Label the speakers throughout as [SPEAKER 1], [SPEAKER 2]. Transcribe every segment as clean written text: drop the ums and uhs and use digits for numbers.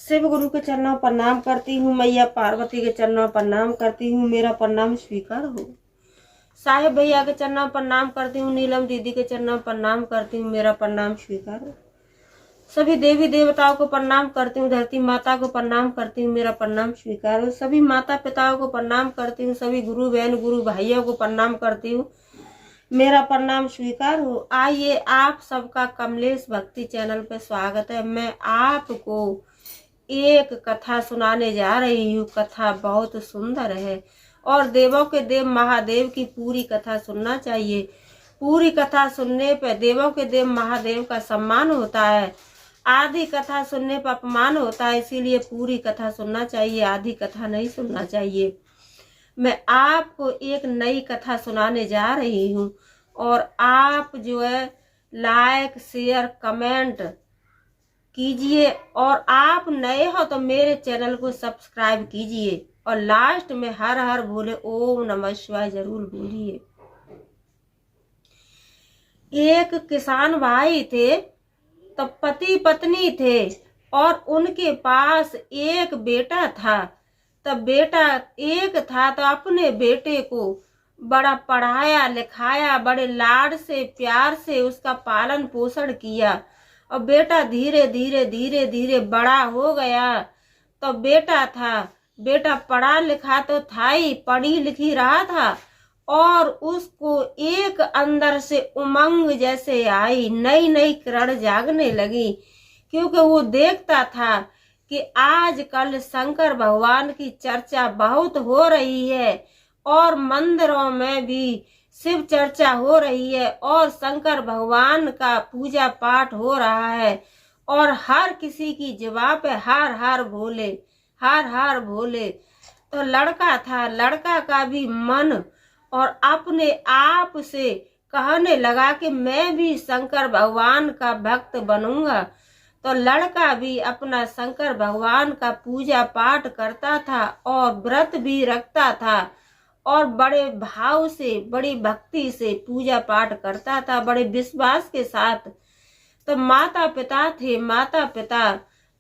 [SPEAKER 1] शिव गुरु के चरणों पर प्रणाम करती हूँ। मैया पार्वती के चरणों पर प्रणाम करती हूँ। मेरा प्रणाम स्वीकार हो। साहेब भैया के चरणों पर प्रणाम करती हूँ। नीलम दीदी के चरणों पर प्रणाम करती हूँ। मेरा प्रणाम स्वीकार हो। सभी देवी देवताओं को प्रणाम करती हूँ। धरती माता को प्रणाम करती हूँ। मेरा प्रणाम स्वीकार हो। सभी माता पिताओं को प्रणाम करती हूँ। सभी गुरु बहन गुरु भाइयों को प्रणाम करती हूँ। मेरा प्रणाम स्वीकार हो। आइए, आप सबका कमलेश भक्ति चैनल पे स्वागत है। मैं आपको एक कथा सुनाने जा रही हूँ। कथा बहुत सुंदर है और देवों के देव महादेव की पूरी कथा सुनना चाहिए। पूरी कथा सुनने पर देवों के देव महादेव का सम्मान होता है। आधी कथा सुनने पर अपमान होता है, इसीलिए पूरी कथा सुनना चाहिए, आधी कथा नहीं सुनना चाहिए। मैं आपको एक नई कथा सुनाने जा रही हूँ और आप जो है लाइक शेयर कमेंट कीजिए और आप नए हो तो मेरे चैनल को सब्सक्राइब कीजिए और लास्ट में हर हर बोले ओम नमः शिवाय जरूर बोलिए। एक किसान भाई थे, तो पति पत्नी थे और उनके पास एक बेटा था। तब बेटा एक था तो अपने बेटे को बड़ा पढ़ाया लिखाया, बड़े लाड से प्यार से उसका पालन पोषण किया और बेटा धीरे धीरे धीरे धीरे बड़ा हो गया। तो बेटा पढ़ा लिखा तो था ही, पढ़ी लिखी रहा था और उसको एक अंदर से उमंग जैसे आई, नई नई किरण जागने लगी, क्योंकि वो देखता था कि आजकल शंकर भगवान की चर्चा बहुत हो रही है और मंदिरों में भी शिव चर्चा हो रही है और शंकर भगवान का पूजा पाठ हो रहा है और हर किसी की जुबान पे हर हर भोले, हर हर भोले। तो लड़का था, लड़का का भी मन और अपने आप से कहने लगा कि मैं भी शंकर भगवान का भक्त बनूंगा। तो लड़का भी अपना शंकर भगवान का पूजा पाठ करता था और व्रत भी रखता था और बड़े भाव से, बड़ी भक्ति से पूजा पाठ करता था, बड़े विश्वास के साथ। तो माता पिता थे, माता पिता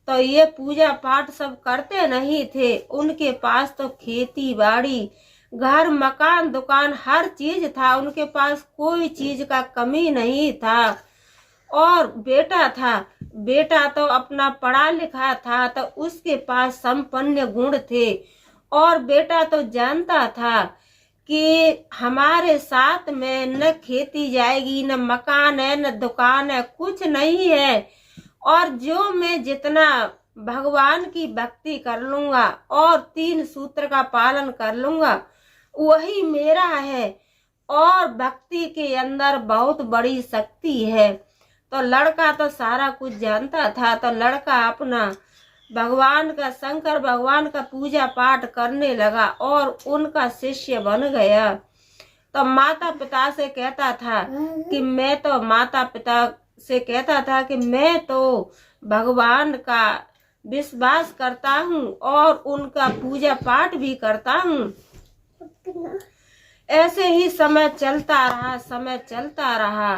[SPEAKER 1] तो ये पूजा पाठ सब करते नहीं थे। उनके पास तो खेती बाड़ी, घर मकान दुकान हर चीज था, उनके पास कोई चीज का कमी नहीं था। और बेटा था, बेटा तो अपना पढ़ा लिखा था तो उसके पास संपन्न गुण थे और बेटा तो जानता था कि हमारे साथ में न खेती जाएगी, न मकान है, न दुकान है, कुछ नहीं है और जो मैं जितना भगवान की भक्ति कर लूंगा और 3 सूत्र का पालन कर लूंगा वही मेरा है और भक्ति के अंदर बहुत बड़ी शक्ति है। तो लड़का तो सारा कुछ जानता था। तो लड़का अपना भगवान का, शंकर भगवान का पूजा पाठ करने लगा और उनका शिष्य बन गया। तो माता पिता से कहता था कि मैं तो, माता पिता से कहता था कि मैं तो भगवान का विश्वास करता हूँ और उनका पूजा पाठ भी करता हूँ। ऐसे ही समय चलता रहा, समय चलता रहा।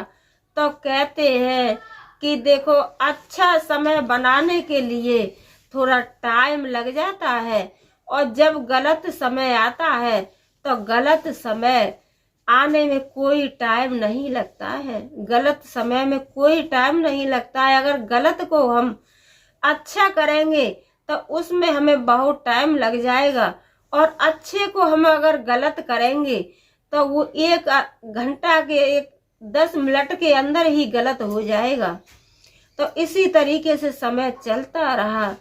[SPEAKER 1] तो कहते हैं कि देखो, अच्छा समय बनाने के लिए थोड़ा टाइम लग जाता है और जब गलत समय आता है तो गलत समय आने में कोई टाइम नहीं लगता है। गलत समय में कोई टाइम नहीं लगता है। अगर गलत को हम अच्छा करेंगे तो उसमें हमें बहुत टाइम लग जाएगा और अच्छे को हम अगर गलत करेंगे तो वो 1 घंटा के 10 मिनट के अंदर ही गलत हो जाएगा। तो इसी तरीके से समय चलता रहा।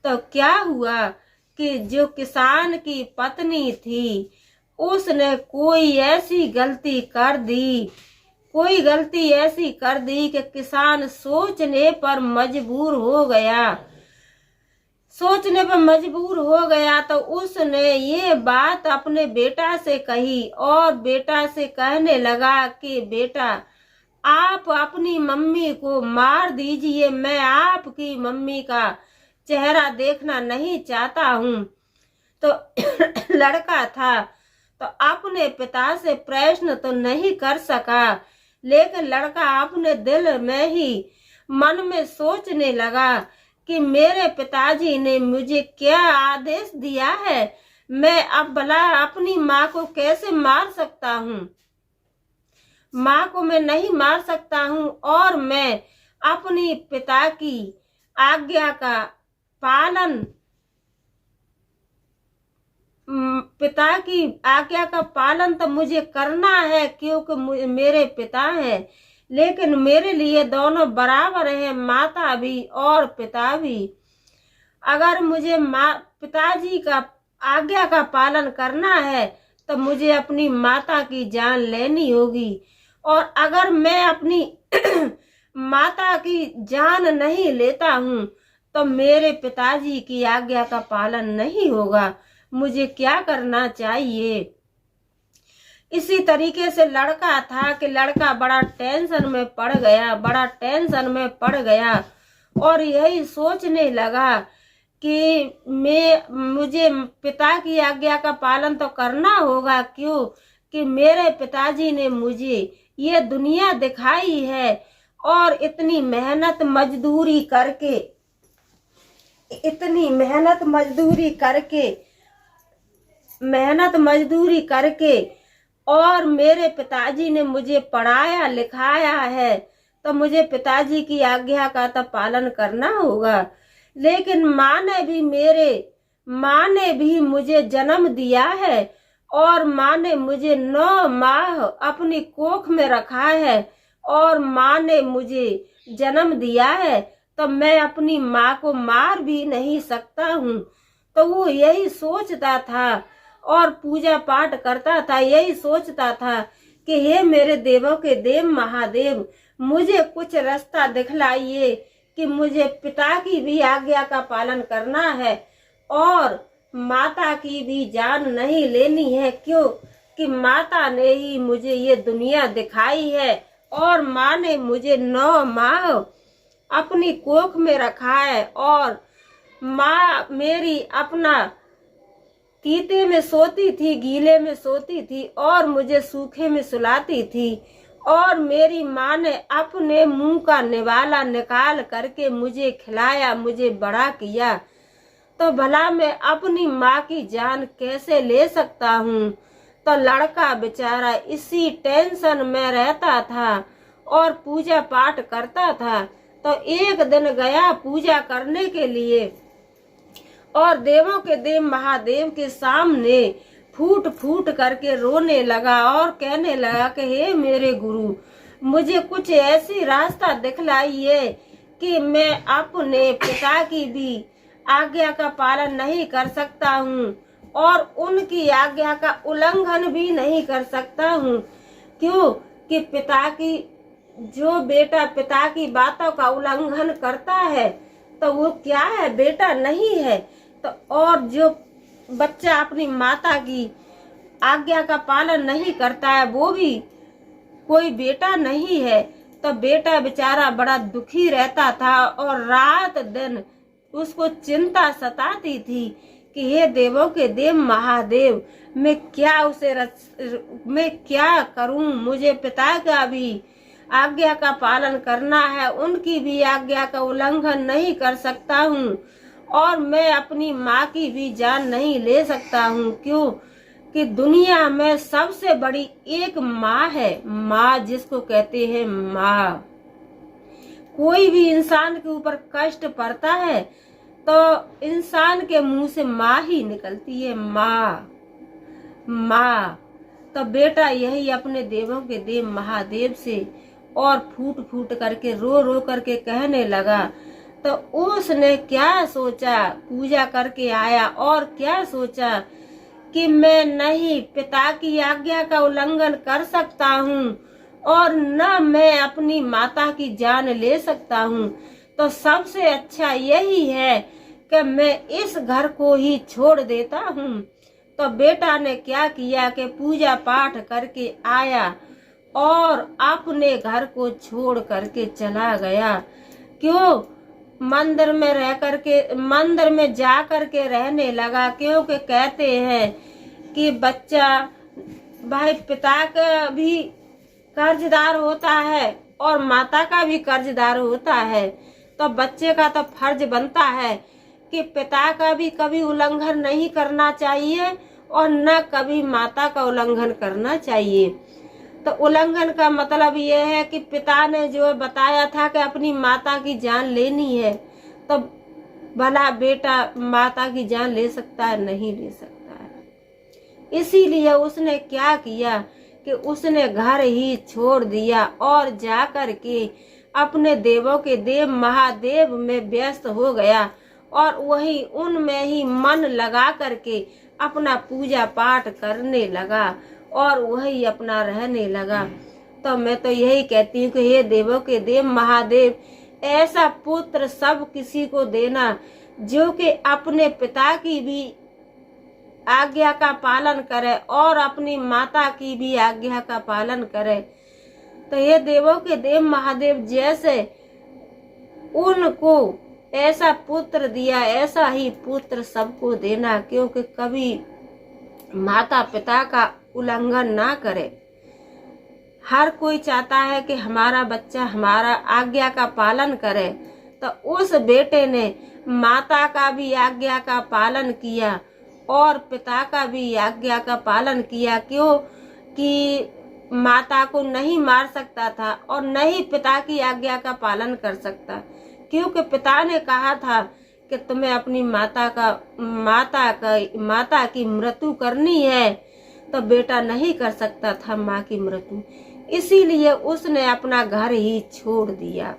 [SPEAKER 1] तो क्या हुआ कि जो किसान की पत्नी थी उसने कोई ऐसी गलती कर दी, कोई गलती ऐसी कर दी कि किसान सोचने पर मजबूर हो गया, सोचने पर मजबूर हो गया। तो उसने ये बात अपने बेटा से कही और बेटा से कहने लगा कि बेटा, आप अपनी मम्मी को मार दीजिए, मैं आपकी मम्मी का चेहरा देखना नहीं चाहता हूँ। तो लड़का था तो अपने पिता से प्रश्न तो नहीं कर सका, लेकिन लड़का अपने दिल में ही मन में सोचने लगा कि मेरे पिताजी ने मुझे क्या आदेश दिया है। मैं अब भला अपनी माँ को कैसे मार सकता हूँ। माँ को मैं नहीं मार सकता हूँ और मैं अपनी पिता की आज्ञा का पालन पिता की आज्ञा का पालन तो मुझे करना है, क्योंकि मेरे पिता हैं। लेकिन मेरे लिए दोनों बराबर हैं, माता भी और पिता भी। अगर मुझे पिताजी का आज्ञा का पालन करना है तो मुझे अपनी माता की जान लेनी होगी, और अगर मैं अपनी माता की जान नहीं लेता हूँ तो मेरे पिताजी की आज्ञा का पालन नहीं होगा। मुझे क्या करना चाहिए। इसी तरीके से लड़का था कि लड़का बड़ा टेंशन में पड़ गया और यही सोचने लगा कि मुझे पिता की आज्ञा का पालन तो करना होगा, क्यों कि मेरे पिताजी ने मुझे ये दुनिया दिखाई है और इतनी मेहनत मजदूरी करके और मेरे पिताजी ने मुझे पढ़ाया लिखाया है, तो मुझे पिताजी की आज्ञा का तो पालन करना होगा। लेकिन माँ ने भी मुझे जन्म दिया है और माँ ने मुझे 9 माह अपनी कोख में रखा है और माँ ने मुझे जन्म दिया है, तो मैं अपनी माँ को मार भी नहीं सकता हूँ। तो वो यही सोचता था और पूजा पाठ करता था, यही सोचता था कि हे मेरे देवों के देव महादेव, मुझे कुछ रास्ता दिखलाइए कि मुझे पिता की भी आज्ञा का पालन करना है और माता की भी जान नहीं लेनी है, क्यों कि माता ने ही मुझे ये दुनिया दिखाई है और माँ ने मुझे 9 माह अपनी कोख में रखा है और माँ मेरी अपना कीते में सोती थी, गीले में सोती थी और मुझे सूखे में सुलाती थी, और मेरी माँ ने अपने मुंह का निवाला निकाल करके मुझे खिलाया, मुझे बड़ा किया। तो भला मैं अपनी माँ की जान कैसे ले सकता हूँ। तो लड़का बेचारा इसी टेंशन में रहता था और पूजा पाठ करता था। तो एक दिन गया पूजा करने के लिए और देवों के देव महादेव के सामने फूट फूट करके रोने लगा और कहने लगा कि हे मेरे गुरु, मुझे कुछ ऐसी रास्ता दिखलाइए कि मैं अपने पिता की भी आज्ञा का पालन नहीं कर सकता हूँ और उनकी आज्ञा का उल्लंघन भी नहीं कर सकता हूँ, क्यों कि जो बेटा पिता की बातों का उल्लंघन करता है तो वो क्या है, बेटा नहीं है। तो और जो बच्चा अपनी माता की आज्ञा का पालन नहीं करता है वो भी कोई बेटा नहीं है। तो बेटा बेचारा बड़ा दुखी रहता था और रात दिन उसको चिंता सताती थी कि हे देवों के देव महादेव, मैं क्या करूं। मुझे पिता का भी आज्ञा का पालन करना है, उनकी भी आज्ञा का उल्लंघन नहीं कर सकता हूँ और मैं अपनी माँ की भी जान नहीं ले सकता हूँ, क्यों कि दुनिया में सबसे बड़ी एक माँ है, माँ जिसको कहते हैं माँ। कोई भी इंसान के ऊपर कष्ट पड़ता है तो इंसान के मुंह से माँ ही निकलती है, माँ माँ। तो बेटा यही अपने देवों के देव महादेव से और फूट फूट करके रो रो करके कहने लगा। तो उसने क्या सोचा, पूजा करके आया और क्या सोचा कि मैं नहीं पिता की आज्ञा का उल्लंघन कर सकता हूँ और न मैं अपनी माता की जान ले सकता हूँ। तो सबसे अच्छा यही है कि मैं इस घर को ही छोड़ देता हूँ। तो बेटा ने क्या किया कि पूजा पाठ करके आया और अपने घर को छोड़ करके चला गया, क्यों मंदिर में जा करके रहने लगा, क्योंकि कहते हैं कि बच्चा भाई पिता का भी कर्जदार होता है और माता का भी कर्जदार होता है। तो बच्चे का तो फर्ज बनता है कि पिता का भी कभी उल्लंघन नहीं करना चाहिए और न कभी माता का उल्लंघन करना चाहिए। तो उल्लंघन का मतलब यह है कि पिता ने जो बताया था कि अपनी माता की जान लेनी है, तो भला बेटा माता की जान ले सकता है? नहीं ले सकता है। इसीलिए उसने क्या किया कि उसने घर ही छोड़ दिया और जाकर के अपने देवों के देव महादेव में व्यस्त हो गया और वही उनमें ही मन लगा करके अपना पूजा पाठ करने लगा और वही अपना रहने लगा। तो मैं तो यही कहती हूँ कि हे देवों के देव महादेव, ऐसा पुत्र सब किसी को देना जो कि अपने पिता की भी आज्ञा का पालन करे और अपनी माता की भी आज्ञा का पालन करे। तो ये देवों के देव महादेव जैसे उनको ऐसा पुत्र दिया, ऐसा ही पुत्र सबको देना, क्योंकि कभी माता पिता का उल्लंघन ना करे। हर कोई चाहता है कि हमारा बच्चा हमारा आज्ञा का पालन करे। तो उस बेटे ने माता का भी आज्ञा का पालन किया और पिता का भी आज्ञा का पालन किया। क्यों कि माता को नहीं मार सकता था और न ही पिता की आज्ञा का पालन कर सकता, क्योंकि पिता ने कहा था कि तुम्हें अपनी माता की मृत्यु करनी है, तो बेटा नहीं कर सकता था माँ की मृत्यु। इसीलिए उसने अपना घर ही छोड़ दिया।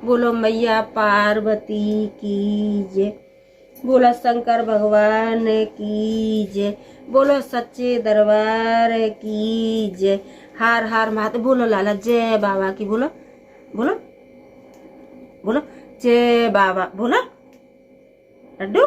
[SPEAKER 1] बोलो मैया पार्वती की जय, बोलो शंकर भगवान की जय, बोलो सच्चे दरबार की जय। हार हार मात बोलो लाला जय बाबा की, बोलो बोलो बोलो जय बाबा, बोलो लड्डू।